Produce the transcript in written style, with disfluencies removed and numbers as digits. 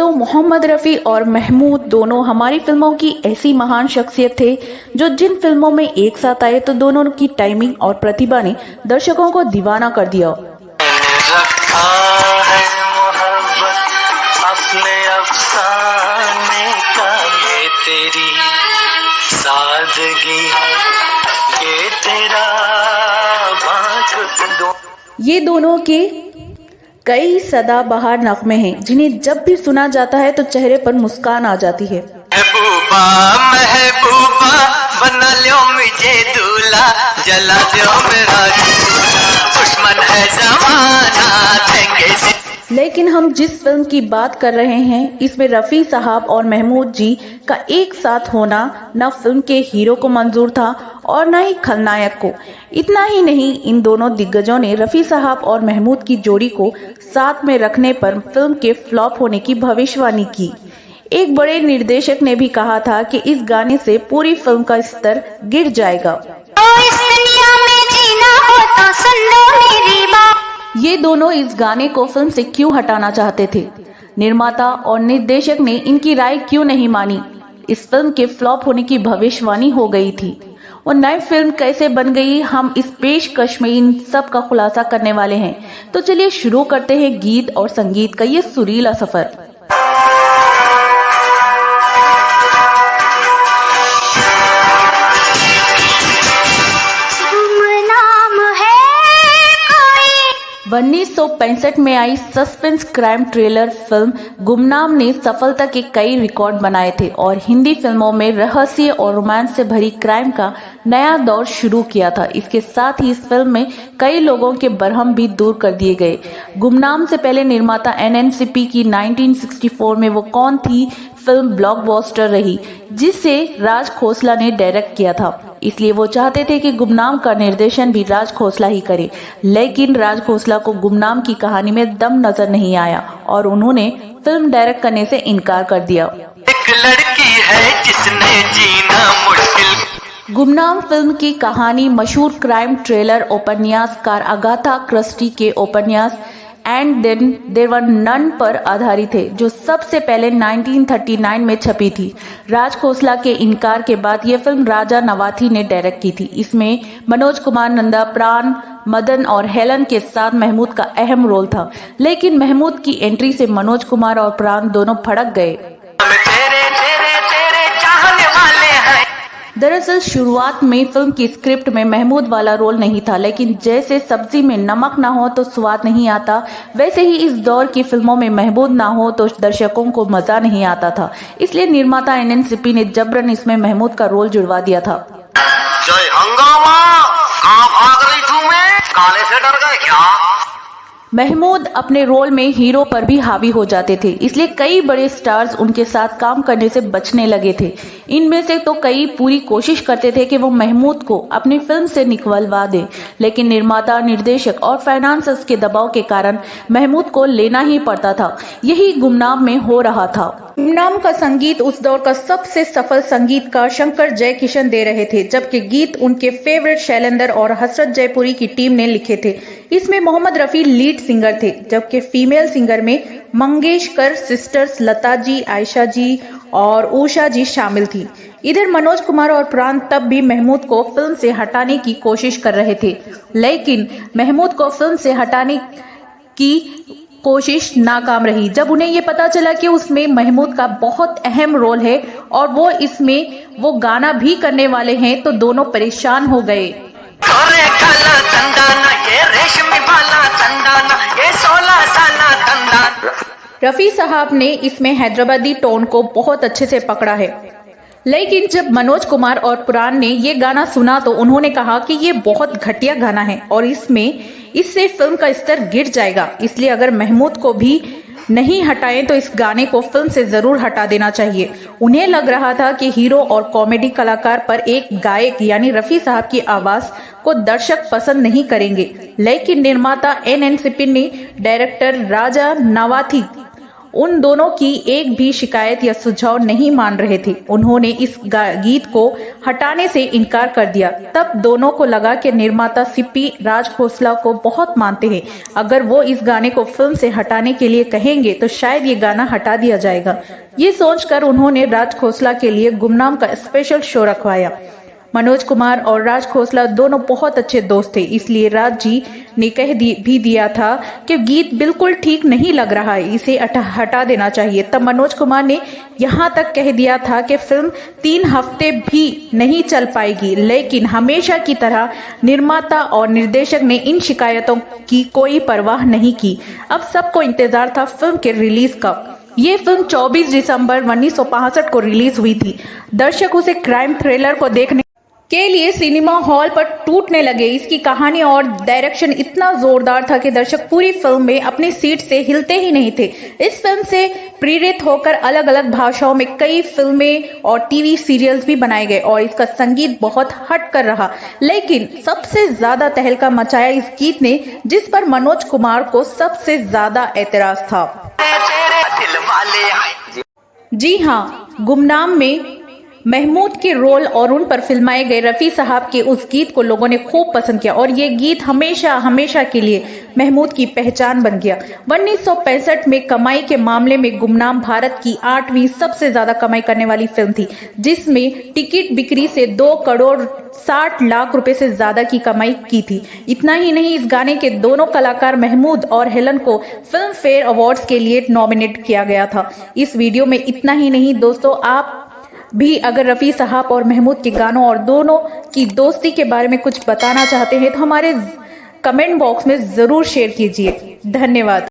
दोस्तों, मोहम्मद रफ़ी और महमूद दोनों हमारी फिल्मों की ऐसी महान शख्सियत थे जो जिन फिल्मों में एक साथ आए तो दोनों की टाइमिंग और प्रतिभा ने दर्शकों को दीवाना कर दिया। रखा है मोहब्बत अपने अफसाने का, ये तेरी सादगी, ये तेरा बाँझ। ये दोनों के कई सदाबहार नगमे हैं जिन्हें जब भी सुना जाता है तो चेहरे पर मुस्कान आ जाती है। महबूबा महबूबा बना लो मुझे दूल्हा, जला दो मेरा दुश्मन है जमाना देंगे से। लेकिन हम जिस फिल्म की बात कर रहे हैं इसमें रफ़ी साहब और महमूद जी का एक साथ होना न फिल्म के हीरो को मंजूर था और न ही खलनायक को। इतना ही नहीं, इन दोनों दिग्गजों ने रफ़ी साहब और महमूद की जोड़ी को साथ में रखने पर फिल्म के फ्लॉप होने की भविष्यवाणी की। एक बड़े निर्देशक ने भी कहा था कि इस गाने से पूरी फिल्म का स्तर गिर जाएगा। इस दुनिया में जीना हो तो सुन लो मेरी बात। ये दोनों इस गाने को फिल्म से क्यों हटाना चाहते थे? निर्माता और निर्देशक ने इनकी राय क्यों नहीं मानी? इस फिल्म के फ्लॉप होने की भविष्यवाणी हो गई थी और नई फिल्म कैसे बन गई, हम इस पेशकश में इन सब का खुलासा करने वाले हैं। तो चलिए शुरू करते हैं गीत और संगीत का ये सुरीला सफर। गुमनाम है कोई। 1965 में आई सस्पेंस क्राइम थ्रिलर फिल्म गुमनाम ने सफलता के कई रिकॉर्ड बनाए थे और हिंदी फिल्मों में रहस्य और रोमांस से भरी क्राइम का नया दौर शुरू किया था। इसके साथ ही इस फिल्म में कई लोगों के भरम भी दूर कर दिए गए। गुमनाम से पहले निर्माता एनएनसीपी की 1964 में वो कौन थी फिल्म ब्लॉकबस्टर रही जिसे राज खोसला ने डायरेक्ट किया था। इसलिए वो चाहते थे कि गुमनाम का निर्देशन भी राज खोसला ही करे, लेकिन राज खोसला को गुमनाम की कहानी में दम नजर नहीं आया और उन्होंने फिल्म डायरेक्ट करने से इनकार कर दिया। एक लड़की है जिसने जीना मुश्किल। गुमनाम फिल्म की कहानी मशहूर क्राइम थ्रिलर उपन्यासकार अगाथा क्रिस्टी के उपन्यास and then there were none पर आधारित है, जो सबसे पहले 1939 में छपी थी। राज खोसला के इनकार के बाद यह फिल्म राजा नवाथी ने डायरेक्ट की थी। इसमें मनोज कुमार नंदा, प्राण, मदन और हेलन के साथ महमूद का अहम रोल था, लेकिन महमूद की एंट्री से मनोज कुमार और प्राण दोनों भड़क गए। दरअसल शुरुआत में फिल्म की स्क्रिप्ट में महमूद वाला रोल नहीं था, लेकिन जैसे सब्जी में नमक ना हो तो स्वाद नहीं आता, वैसे ही इस दौर की फिल्मों में महमूद ना हो तो दर्शकों को मजा नहीं आता था। इसलिए निर्माता एनएनसीपी ने जबरन इसमें महमूद का रोल जुड़वा दिया था। जय हंगामा, कहाँ भाग रही तू? मैं काले से डर गए क्या? महमूद अपने रोल में हीरो पर भी हावी हो जाते थे, इसलिए कई बड़े स्टार्स उनके साथ काम करने से बचने लगे थे। इनमें से तो कई पूरी कोशिश करते थे कि वो महमूद को अपनी फिल्म से निकलवा दें, लेकिन निर्माता, निर्देशक और फाइनेंसर्स के दबाव के कारण महमूद को लेना ही पड़ता था। यही गुमनाम में हो रहा था। गुमनाम का संगीत उस दौर का सबसे सफल संगीतकार शंकर जयकिशन दे रहे थे, जबकि गीत उनके फेवरेट शैलेंद्र और हसरत जयपुरी की टीम ने लिखे थे। इसमें मोहम्मद रफ़ी लीड सिंगर थे, जबकि फीमेल सिंगर में मंगेशकर सिस्टर्स लता जी, आयशा जी और उषा जी शामिल थी। इधर मनोज कुमार और प्राण तब भी महमूद को फिल्म से हटाने की कोशिश कर रहे थे, लेकिन महमूद को फिल्म से हटाने की कोशिश नाकाम रही। जब उन्हें ये पता चला कि उसमें महमूद का बहुत अहम रोल है और वो इसमें वो गाना भी करने वाले हैं, तो दोनों परेशान हो गए। रफ़ी साहब ने इसमें हैदराबादी टोन को बहुत अच्छे से पकड़ा है, लेकिन जब मनोज कुमार और प्राण ने ये गाना सुना तो उन्होंने कहा कि ये बहुत घटिया गाना है और इससे फिल्म का स्तर गिर जाएगा। इसलिए अगर महमूद को भी नहीं हटाएं तो इस गाने को फिल्म से जरूर हटा देना चाहिए। उन्हें लग रहा था कि हीरो और कॉमेडी कलाकार पर एक गायक यानी रफ़ी साहब की आवाज को दर्शक पसंद नहीं करेंगे, लेकिन निर्माता एनएनसीपी ने डायरेक्टर राजा नवाथी उन दोनों की एक भी शिकायत या सुझाव नहीं मान रहे थे। उन्होंने इस गीत को हटाने से इनकार कर दिया। तब दोनों को लगा कि निर्माता सिप्पी राज खोसला को बहुत मानते हैं, अगर वो इस गाने को फिल्म से हटाने के लिए कहेंगे तो शायद ये गाना हटा दिया जाएगा। ये सोचकर उन्होंने राज खोसला के लिए गुमनाम का स्पेशल शो रखवाया। मनोज कुमार और राज खोसला दोनों बहुत अच्छे दोस्त थे, इसलिए राज जी ने भी दिया था कि गीत बिल्कुल ठीक नहीं लग रहा है, इसे हटा देना चाहिए। तब मनोज कुमार ने यहाँ तक कह दिया था कि फिल्म 3 हफ्ते भी नहीं चल पाएगी, लेकिन हमेशा की तरह निर्माता और निर्देशक ने इन शिकायतों की कोई परवाह नहीं की। अब सबको इंतजार था फिल्म के रिलीज का। ये फिल्म 24 दिसंबर 1965 को रिलीज हुई थी। दर्शक उसे क्राइम थ्रिलर को देखने के लिए सिनेमा हॉल पर टूटने लगे। इसकी कहानी और डायरेक्शन इतना जोरदार था कि दर्शक पूरी फिल्म में अपनी सीट से हिलते ही नहीं थे। इस फिल्म से प्रेरित होकर अलग अलग भाषाओं में कई फिल्में और टीवी सीरियल्स भी बनाए गए और इसका संगीत बहुत हट कर रहा। लेकिन सबसे ज्यादा तहलका मचाया इस गीत ने, जिस पर मनोज कुमार को सबसे ज्यादा एतराज था। जी हाँ, गुमनाम में महमूद के रोल और उन पर फिल्माए गए रफी साहब के उस गीत को लोगों ने खूब पसंद किया और ये गीत हमेशा हमेशा के लिए महमूद की पहचान बन गया। 1965 में कमाई के मामले में गुमनाम भारत की 8वीं सबसे ज्यादा कमाई करने वाली फिल्म थी, जिसमें टिकट बिक्री से 2 करोड़ 60 लाख रुपए से ज्यादा की कमाई की थी। इतना ही नहीं, इस गाने के दोनों कलाकार महमूद और हेलन को फिल्म फेयर अवार्ड्स के लिए नॉमिनेट किया गया था। इस वीडियो में इतना ही नहीं दोस्तों, आप भी अगर रफी साहब और महमूद के गानों और दोनों की दोस्ती के बारे में कुछ बताना चाहते हैं तो हमारे कमेंट बॉक्स में जरूर शेयर कीजिए। धन्यवाद।